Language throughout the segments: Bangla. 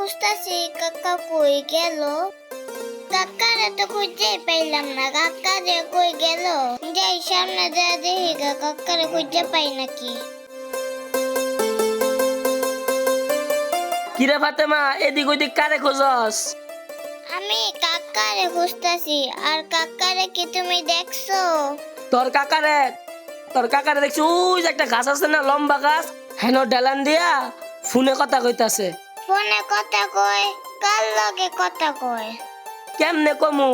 খুঁজতাছি কাকা কই গেল। কাকারে তো খুঁজে পাইলাম না, কাকা যে কই গেল। যাই সামনে যা দেখি কাকারে খুঁজে পাই নাকি। কিরে ফাতেমা, এদিক ওদিক কারে খোঁজস? আমি কাকারে খুঁজতাছি। আর কাকারে কি তুমি দেখছো? তোর কাকারে দেখছি ওই যে একটা গাছ আছে না, লম্বা গাছ, হেন ডেলান দিয়া ফোনে কথা কইতাছে। ফোনে কথা কয়? কার লগে কথা কয়? কেমনে কমু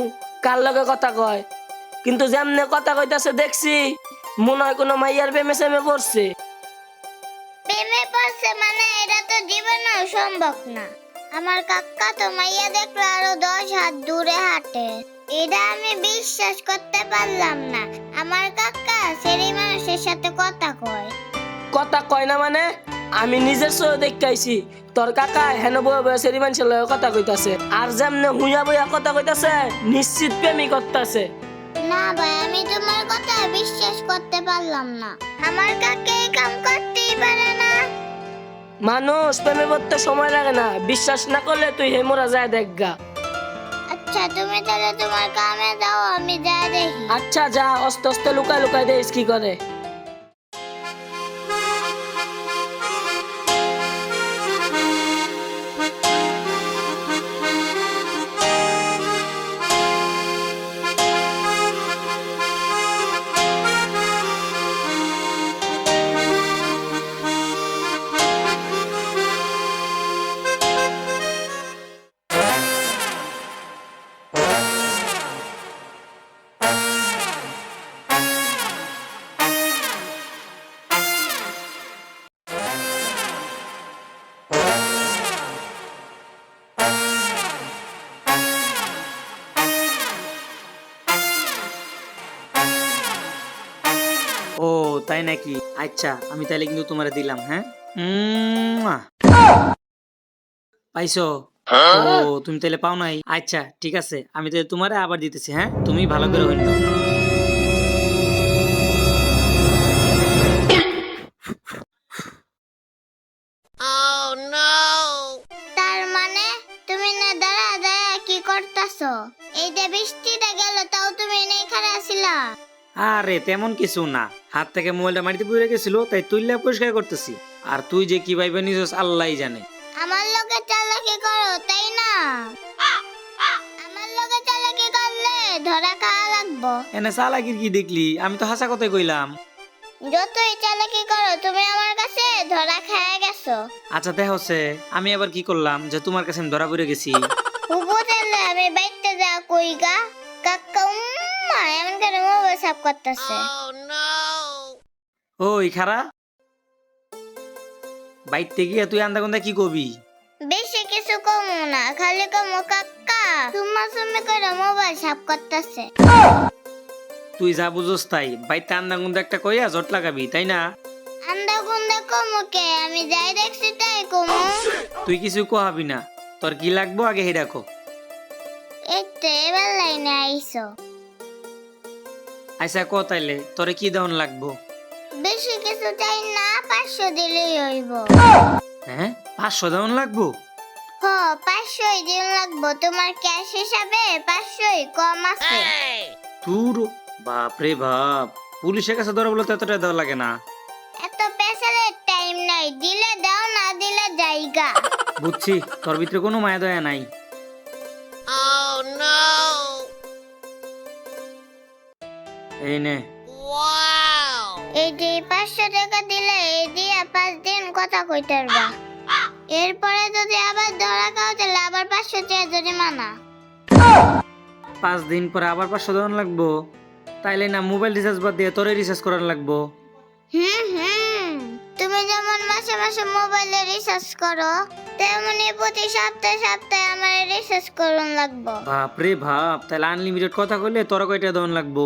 কার লগে কথা কয়, কিন্তু যেমনে কথা কইতাছে দেখছি মনে হয় কোনো মাইয়ার প্রেমে সেমে পড়ছে। প্রেমে পড়ছে মানে এটা তো জীবনেও সম্ভব না। আমার কাকা তো মাইয়া দেখলে আরো 10 হাত দূরে হাঁটে। এটা আমি বিশ্বাস করতে পারলাম না। আমার কাকা সেই মানুষের সাথে কথা কয়। কথা কয় না মানে? আমি নিজের চোখে দেখাইছি তোর কাকা হেন বয়ে বয়ে সেরি মানুষের লগে কথা কইতাছে, আর যেমনে হুইয়া বইয়া কথা কইতাছে নিশ্চিত প্রেমই করতাছে। না ভাই, আমি তোমার কথা বিশ্বাস করতে পারলাম না। আমার কাকা এই কাম করতেই পারে না। মানুষ প্রেমে পড়তে সময় লাগে না, বিশ্বাস না করলে তুই হেমরা যায় দেখগা। আচ্ছা তুমি তাহলে তোমার কামে যাও, আমি যা দেখি। আচ্ছা যা, আস্তে আস্তে লুকায় লুকায় দেখ কি করে। ও তাই নাকি? আচ্ছা আমি তাহলে কিন্তু তোমারে দিলাম। হ্যাঁ পাইছো? ও তুমি তাহলে পাও নাই? আচ্ছা ঠিক আছে, আমি তাহলে তোমারে আবার দিতেছি। হ্যাঁ তুমি ভালো করে হইল। তার মানে তুমি না দাঁড়া দাঁড়া কি করতাছো? এই যে বৃষ্টিটা গেল তাও তুমি নেই খাড়া ছিলা? আরে তেমন কিছু না, হাত থেকে মোবাইলটা মাটিতে পড়ে গেছিল তাই তুইলা পরিষ্কার করতেছি। আর তুই যে কি ভাইবা নিজস আল্লাহই জানে। আমার লগে চালাকি করো তাই না? আমার লগে চালাকি করলে ধরা খাওয়া লাগবো। এনে চালাকির কি দেখলি? আমি তো হাসা কথাই কইলাম। যতই চালাকি করো তুমি আমার কাছে ধরা খেয়ে গেছো। আচ্ছা দেখ হচ্ছে আমি আবার কি করলাম যে তোমার কাছে আমি ধরা পড়ে গেছি? বুঝলে আমি বাইতে যা কই গা কাকা এমন করে মোবাইল সাফ করতেছে। ওই খারা বাইতে গিয়া তুই আন্দা গন্দা কি কবি? বেশি কিছু কমু না, খালি কমু কাকা তুমি করে মোবাইল সাফ করতেছে। তুই যা বুঝোস তাই, বাইতে আন্দা গন্দা একটা কইয়া জট লাগাবি তাই না? আন্দা গুন্দা কমু কে, আমি যাই দেখছি তাই কমু। তুই কিছু কহাবি না, তোর কি লাগবো আগে হে রাখো। এই তো এবার লাইনে আইসো। আচ্ছা ক তাইলে তোরে কি দেওয়ান লাগবো? বেশি কিছু চাই না, 500 দিলেই হইব। হ্যাঁ 500 দেওয়ান লাগবো? হ 500 দিন লাগবো। তোমার ক্যাশ হিসাবে 500 কম আছে। তোর বাপ রে বাপ, পুলিশের কাছে ধরা বলে তো এতটা দেওয়া লাগে না। এত পেছালের টাইম নাই, দিলে দাও না দিলে জায়গা। বুঝছি তোর ভিতরে কোনো মায়া দয়া নাই। এই নে। এই যে 500 টাকা দিলে এই দিয়ে 5 দিন কথা কইতে পারবা। এরপরে যদি আবার ধরা খাও তাহলে আবার 500 টাকা জরিমানা। 5 দিন পরে আবার 500 দেওয়ান লাগবো? তাইলে না মোবাইল রিচার্জ বাদ দিয়ে তোরে রিচার্জ করার লাগবো। তুমি যেমন মাসে মাসে মোবাইলে রিচার্জ করো তেমনি প্রতি সপ্তাহে সপ্তাহে আমার রিচার্জ করুন লাগবো। বাপ রে বাপ, তাহলে আনলিমিটেড কথা কইলে তোর কয়টা দেওয়ান লাগবো?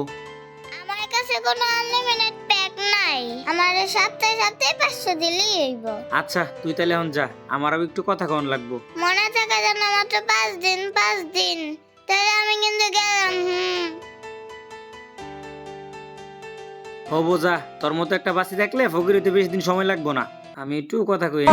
আমার কাছে কোনো আনলিমিটেড প্যাক নাই, আমার সপ্তাহে সপ্তাহে 500 দিলেই হইব। আচ্ছা তুই তাহলে এখন যা, আমারও একটু কথা কন লাগবো। মনে থাকে যেন মাত্র 5 দিন 5 দিন। তাহলে আমি কিন্তু গেলাম। হবো যা, তোর মতো একটা বাসি থাকলে ফকির হইতে বেশি দিন সময় লাগবো না। আমি একটু কথা কই।